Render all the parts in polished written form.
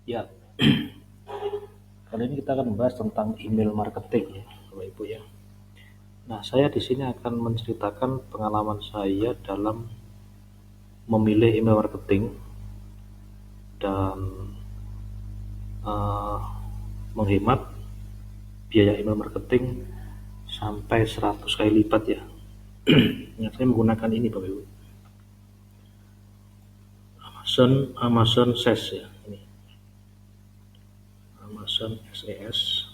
Ya, kali ini kita akan membahas tentang email marketing ya, Bapak Ibu ya. Nah, saya di sini akan menceritakan pengalaman saya dalam memilih email marketing dan eh, menghemat biaya email marketing sampai 100 kali lipat ya. Yang saya menggunakan ini Bapak Ibu, Amazon SES ya, ini Amazon SES.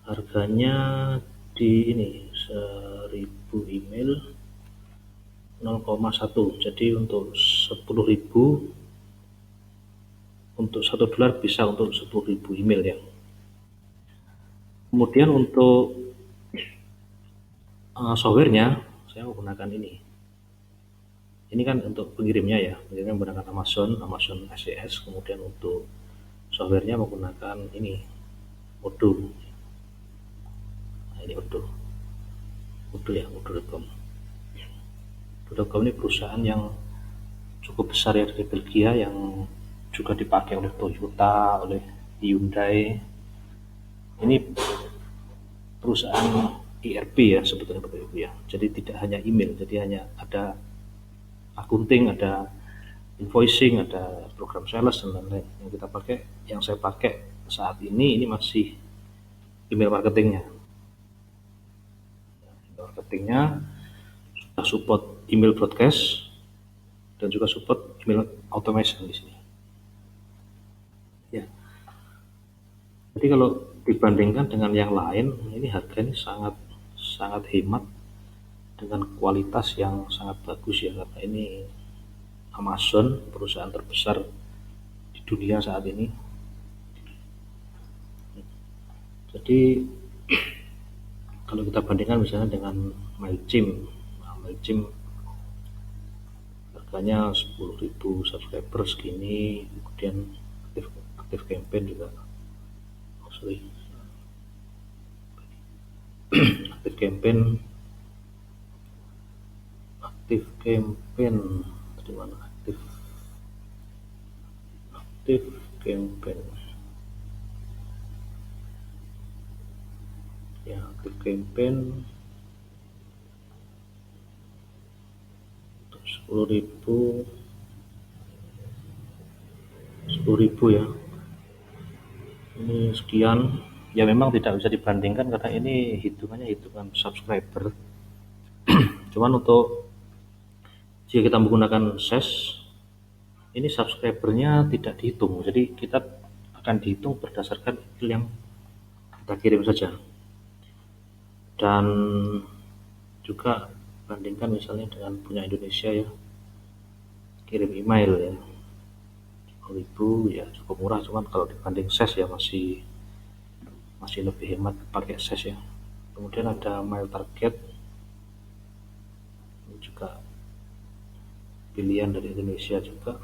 Harganya di ini 1000 email 0,1. Jadi untuk 10.000, untuk $1 bisa untuk 10.000 email ya. Kemudian untuk softwarenya saya menggunakan ini. Ini kan untuk pengirimnya ya, pengirimnya menggunakan Amazon SES. Kemudian untuk softwarenya menggunakan ini Odoo. Nah, ini Odoo ya, Odoo.com. Odoo.com ini perusahaan yang cukup besar ya dari Belgia, yang juga dipakai oleh Toyota, oleh Hyundai. Ini perusahaan ERP ya sebetulnya Bapak Ibu ya. Jadi tidak hanya email, jadi hanya ada akunting, ada invoicing, ada program sales dan lain-lain yang kita pakai. Yang saya pakai saat ini masih email marketingnya. Email marketingnya sudah support email broadcast dan juga support email automation di sini. Ya. Jadi kalau dibandingkan dengan yang lain, ini harganya sangat sangat hemat dengan kualitas yang sangat bagus ya, karena ini Amazon, perusahaan terbesar di dunia saat ini. Jadi kalau kita bandingkan misalnya dengan MailChimp, nah, MailChimp harganya 10.000 subscriber segini, kemudian aktif, aktif campaign juga, oh sorry, aktif campaign, aktif campaign, dari mana aktif, aktif campaign, ya aktif campaign untuk 10.000 ya, ini sekian. Ya memang tidak bisa dibandingkan karena ini hitungannya hitungan subscriber. Cuman untuk jika kita menggunakan SES, ini subscribernya tidak dihitung. Jadi kita akan dihitung berdasarkan email yang kita kirim saja. Dan juga bandingkan misalnya dengan punya Indonesia ya, kirim email ya, 10.000 ya cukup murah. Cuman kalau dibanding SES ya masih masih lebih hemat pakai SES ya. Kemudian ada mail target, ini juga pilihan dari Indonesia juga.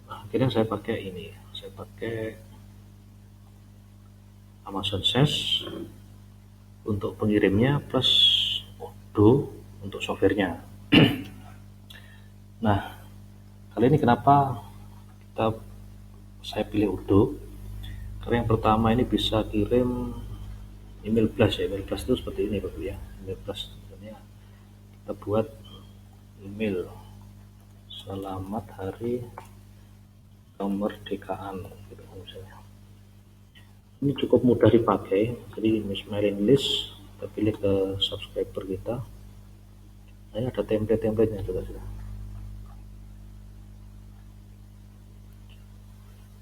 Nah, akhirnya saya pakai ini, saya pakai Amazon SES untuk pengirimnya plus Odoo untuk softwarenya. Nah, kali ini kenapa kita saya pilih Odoo? Karena yang pertama ini bisa kirim email blast ya. Email blast itu seperti ini Bapak ya. Email blast sebenarnya kita buat email selamat hari kemerdekaan gitu misalnya. Ini cukup mudah dipakai. Jadi mailing list kita pilih ke subscriber kita. Nah, ini ada template-templatenya juga sudah.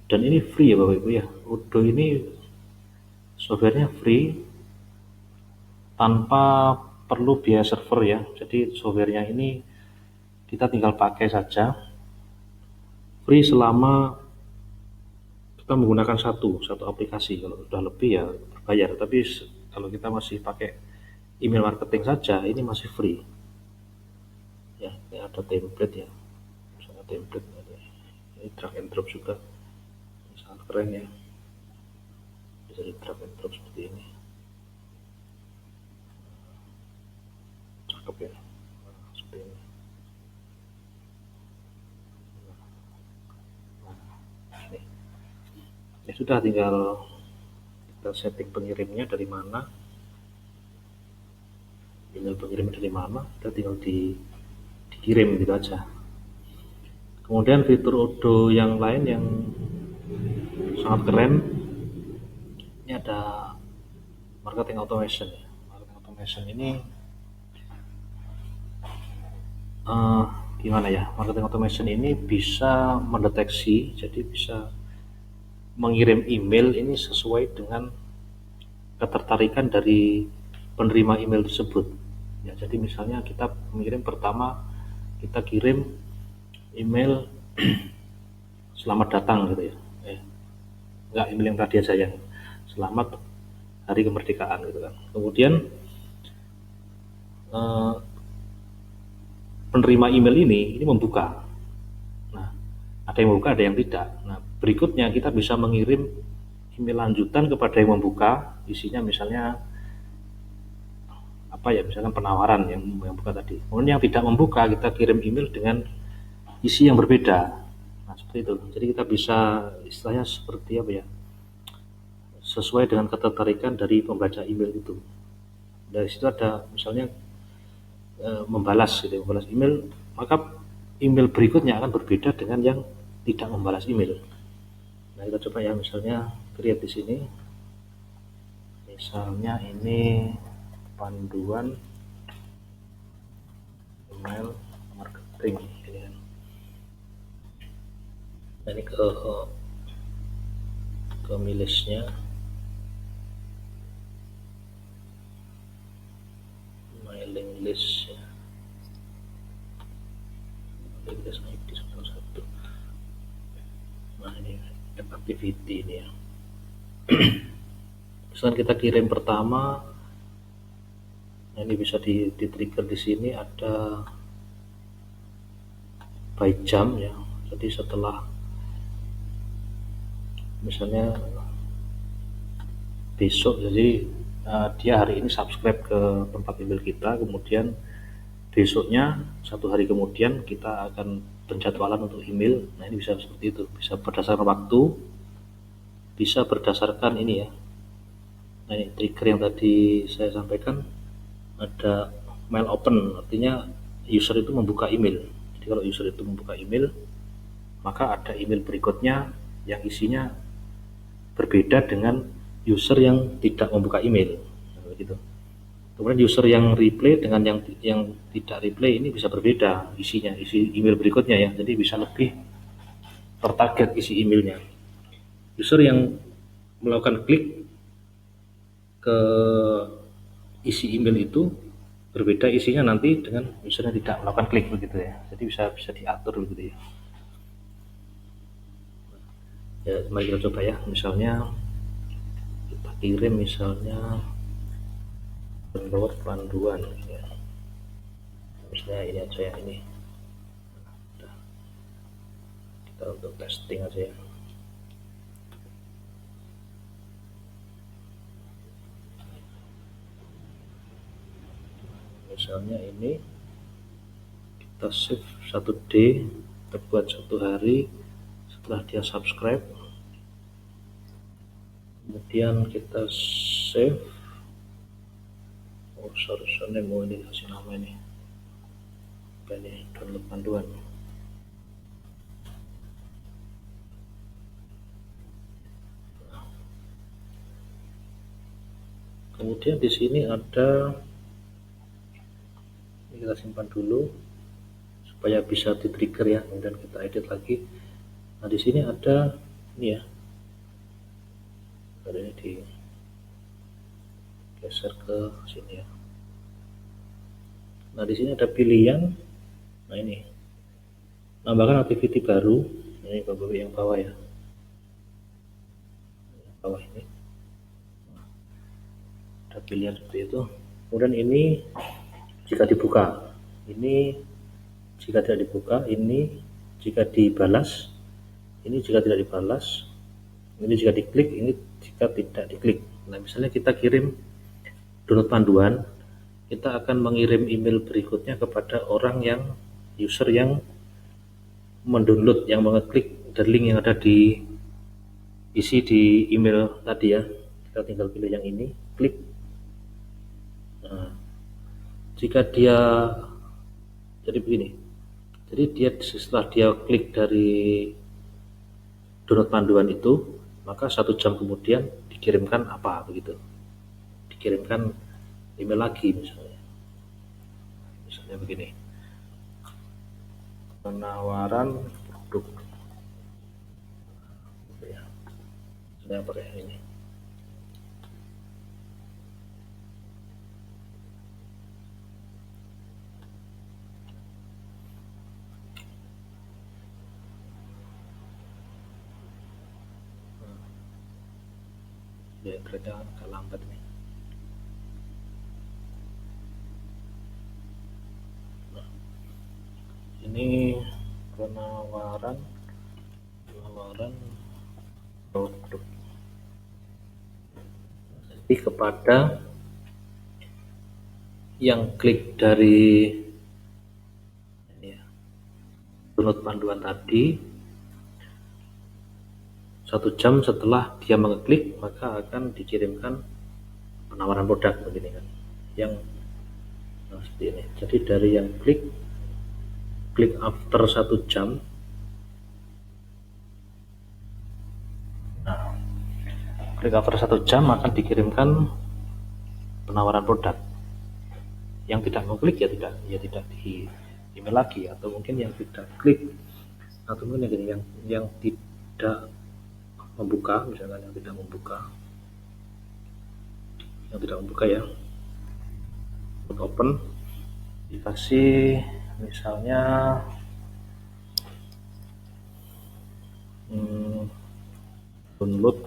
Dan ini free ya Bapak Ibu ya. Odoo ini softwarenya free tanpa perlu biaya server ya. Jadi softwarenya ini kita tinggal pakai saja, free selama kita menggunakan satu aplikasi. Kalau sudah lebih ya berbayar. Tapi kalau kita masih pakai email marketing saja, ini masih free. Ya, ini ada template ya, misalnya template ini drag and drop juga, sangat keren ya, bisa di drag and drop seperti ini, cakep ya, seperti ini. Ya sudah, tinggal kita setting pengirimnya dari mana, kita tinggal dikirim gitu aja. Kemudian fitur Odoo yang lain yang sangat keren, ini ada marketing automation ya. Marketing automation ini gimana ya? Marketing automation ini bisa mendeteksi, jadi bisa mengirim email ini sesuai dengan ketertarikan dari penerima email tersebut. Ya, jadi misalnya kita mengirim pertama, kita kirim email selamat datang gitu ya. Enggak, email yang tadi aja, yang selamat hari kemerdekaan gitu kan. Kemudian penerima email ini membuka. Nah, ada yang membuka, ada yang tidak. Nah, berikutnya kita bisa mengirim email lanjutan kepada yang membuka, isinya misalnya apa ya, misalkan penawaran yang membuka tadi. Kemudian yang tidak membuka, kita kirim email dengan isi yang berbeda. Nah, seperti itu. Jadi kita bisa istilahnya seperti apa ya, sesuai dengan ketertarikan dari pembaca email itu. Dari situ ada misalnya membalas gitu, membalas email, maka email berikutnya akan berbeda dengan yang tidak membalas email. Nah, kita coba ya, misalnya create di sini. Misalnya ini panduan email marketing ini kan. Nah, ini ke listnya, mailing list ya, mailing list ID 91. Nah, ini activity ini ya. Misalkan kita kirim pertama, nah ini bisa di trigger di sini, ada by jam ya. Jadi setelah misalnya besok, jadi dia hari ini subscribe ke tempat email kita, kemudian besoknya 1 hari kemudian kita akan penjadwalan untuk email. Nah, ini bisa seperti itu, bisa berdasarkan waktu, bisa berdasarkan ini ya. Nah, ini trigger yang tadi saya sampaikan, ada mail open, artinya user itu membuka email. Jadi kalau user itu membuka email, maka ada email berikutnya yang isinya berbeda dengan user yang tidak membuka email. Nah, begitu. Kemudian user yang reply dengan yang tidak reply ini bisa berbeda isinya, isi email berikutnya ya. Jadi bisa lebih tertarget isi emailnya. User yang melakukan klik ke isi email itu berbeda isinya nanti dengan user yang tidak melakukan klik, begitu ya. Jadi bisa diatur begitu ya. Ya, mari kita coba ya. Misalnya kita kirim misalnya download panduan ya. Misalnya ini aja ya, ini. Nah, kita untuk testing aja ya. Misalnya ini kita save 1D, kita buat 1 hari setelah dia subscribe, kemudian kita save. Seharusnya mau ini kasih nama ini, apa ini, download panduan. Kemudian di sini ada, ini kita simpan dulu supaya bisa di trigger ya, kemudian kita edit lagi. Nah, di sini ada ini ya, ada ini di geser ke sini ya. Nah, di sini ada pilihan. Nah, ini tambahkan activity baru, ini yang bawah ya, bawah ini ada pilihan seperti itu. Kemudian ini jika dibuka, ini jika tidak dibuka, ini jika dibalas, ini jika tidak dibalas, ini jika diklik, ini jika tidak diklik. Nah, misalnya kita kirim download panduan, kita akan mengirim email berikutnya kepada orang yang user yang mendownload, yang mengeklik dari link yang ada di isi di email tadi ya. Kita tinggal pilih yang ini, klik. Nah, jika dia jadi begini, jadi dia setelah dia klik dari download panduan itu, maka 1 jam kemudian dikirimkan apa begitu, dikirimkan email lagi misalnya begini, penawaran produk ya, saya pakai ini. Ya, kereta agak lambat nih. Nah, ini penawaran produk. Jadi kepada yang klik dari ini ya, download panduan tadi, 1 jam setelah dia mengeklik maka akan dikirimkan penawaran produk begini kan, yang seperti ini. Jadi dari yang klik after 1 jam, nah, klik after 1 jam akan dikirimkan penawaran produk. Yang tidak mengklik ya tidak di email lagi, atau mungkin yang tidak klik, atau mungkin yang tidak membuka, misalkan yang tidak membuka ya, open, dikasih misalnya download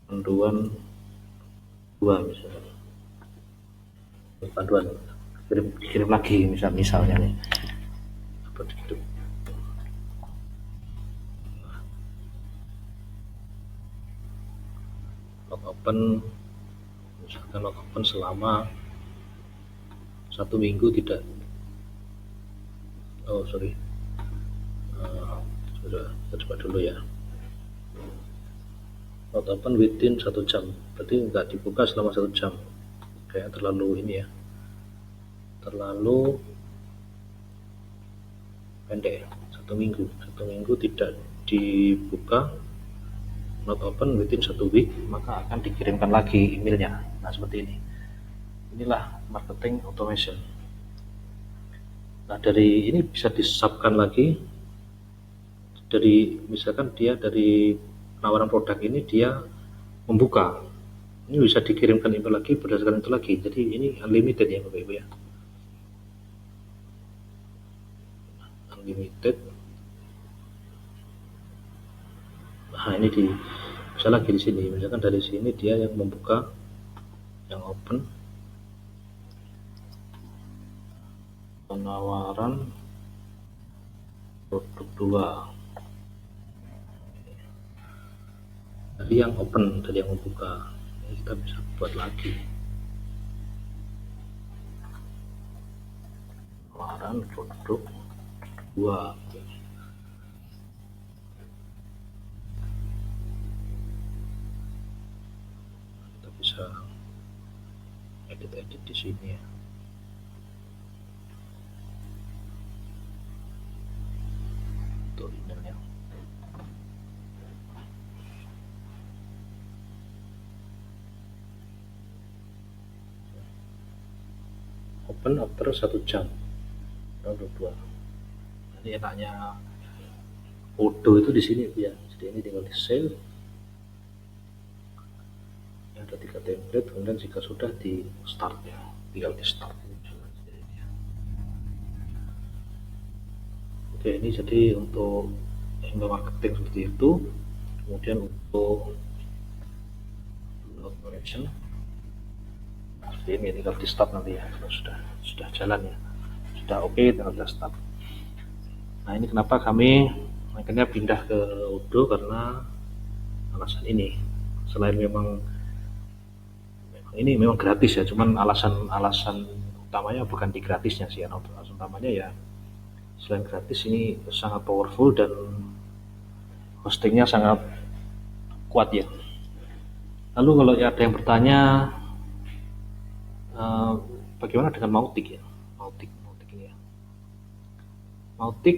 panduan 2 misalnya, panduan dikirim lagi misalnya nih, apa dikirim. Open, misalkan open selama 1 minggu tidak, sudah, kita coba dulu ya. Not open within 1 jam, berarti nggak dibuka selama 1 jam. Kayak terlalu ini ya, terlalu pendek ya. 1 minggu tidak dibuka, not open within 1 week, maka akan dikirimkan lagi emailnya. Nah, seperti ini. Inilah marketing automation. Nah, dari ini bisa disubkan lagi. Dari misalkan dia dari penawaran produk ini dia membuka, ini bisa dikirimkan email lagi berdasarkan itu lagi. Jadi ini unlimited ya Bapak Ibu ya. Unlimited. Nah, ini bisa lagi di sini. Misalkan dari sini dia yang membuka, yang open, penawaran produk 2. Tadi yang open, tadi yang membuka. Ini kita bisa buat lagi. Penawaran produk 2. Kita bisa edit di sini ya. Untuk emailnya. Open after 1 jam. Produk 2. Ini enaknya Odoo itu di sini ya. Jadi ini tinggal di save. Ada 3 template, kemudian jika sudah di start ya, tinggal di start. Oke, ini jadi untuk email marketing seperti itu. Kemudian untuk automation seperti ini, tinggal di start nanti ya, kalau sudah jalan ya, sudah oke, tinggal di start. Nah, ini kenapa kami akhirnya pindah ke Odoo, karena alasan ini. Selain memang ini memang gratis ya, cuman alasan utamanya bukan di gratisnya sih, alasan utamanya ya, selain gratis ini sangat powerful dan hostingnya sangat kuat ya. Lalu kalau ada yang bertanya bagaimana dengan Mautic ya, Mautic ini ya. Mautic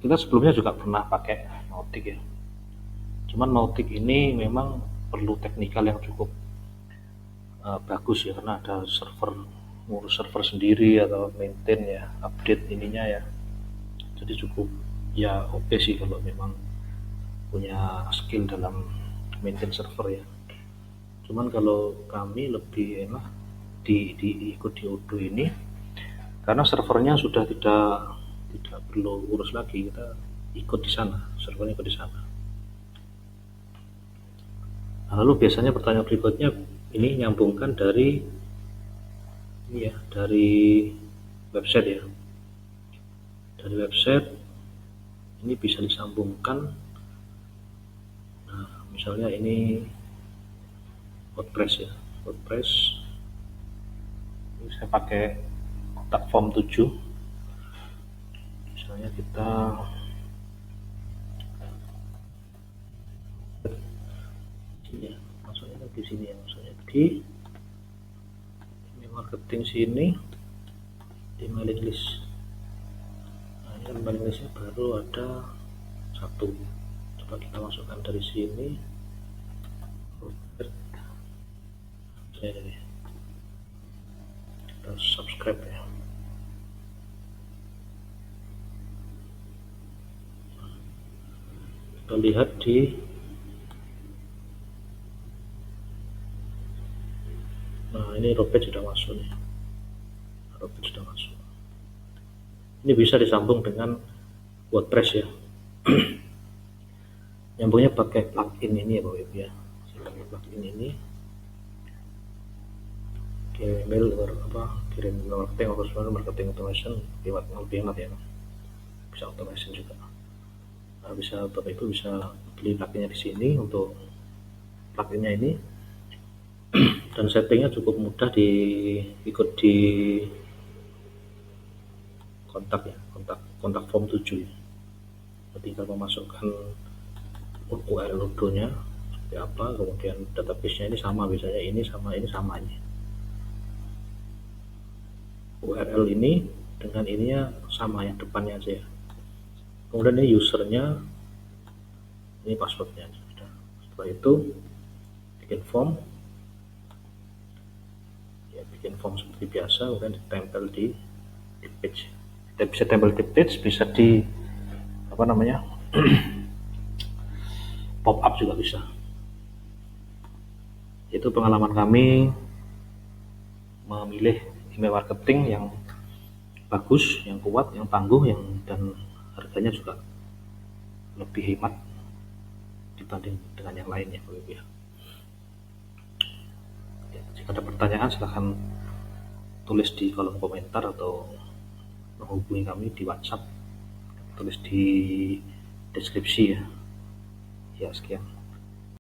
kita sebelumnya juga pernah pakai Mautic ya. Cuman Mautic ini memang perlu teknikal yang cukup bagus ya, karena ada ngurus server sendiri atau maintain ya, update ininya ya. Jadi cukup ya oke sih kalau memang punya skill dalam maintain server ya. Cuman kalau kami lebih enak ikut di Odoo ini karena servernya sudah tidak perlu urus lagi, kita ikut di sana, servernya ikut di sana. Nah, lalu biasanya pertanyaan berikutnya ini nyambungkan dari ini ya, dari website ya. Dari website ini bisa disambungkan. Nah, misalnya ini WordPress ya. WordPress ini saya pakai kontak form 7. Misalnya kita ya, masuknya di sini ya, masuknya di marketing sini, di mailing list. Nah, ini kan mailing listnya baru ada satu. Coba kita masukkan dari sini. Ini kita subscribe ya. Kita lihat di ini Robert sudah masuk nih. Robert sudah masuk. Ini bisa disambung dengan WordPress ya. Nyambungnya pakai plugin ini ya Bapak Ibu ya. Saya pakai plugin ini. Kirim email kirim marketing automation lebih enak ya. Bisa automation juga. Nah, bisa Bapak Ibu bisa beli pluginnya di sini untuk pluginnya ini. Dan settingnya cukup mudah ikut di kontak ya, kontak form 7 ya. Tinggal memasukkan URL Odoo-nya seperti apa, kemudian database-nya ini sama, biasanya ini sama ini. URL ini dengan ininya sama, yang depannya aja ya. Kemudian ini usernya, ini passwordnya. Setelah itu bikin form seperti biasa, kemudian ditempel di page. Kita bisa tempel di page, bisa di pop up juga bisa. Itu pengalaman kami memilih email marketing yang bagus, yang kuat, yang tangguh, dan harganya juga lebih hemat dibanding dengan yang lainnya, Bapak Ibu ya. Jika ada pertanyaan silahkan tulis di kolom komentar atau menghubungi kami di WhatsApp, tulis di deskripsi ya. Ya, sekian.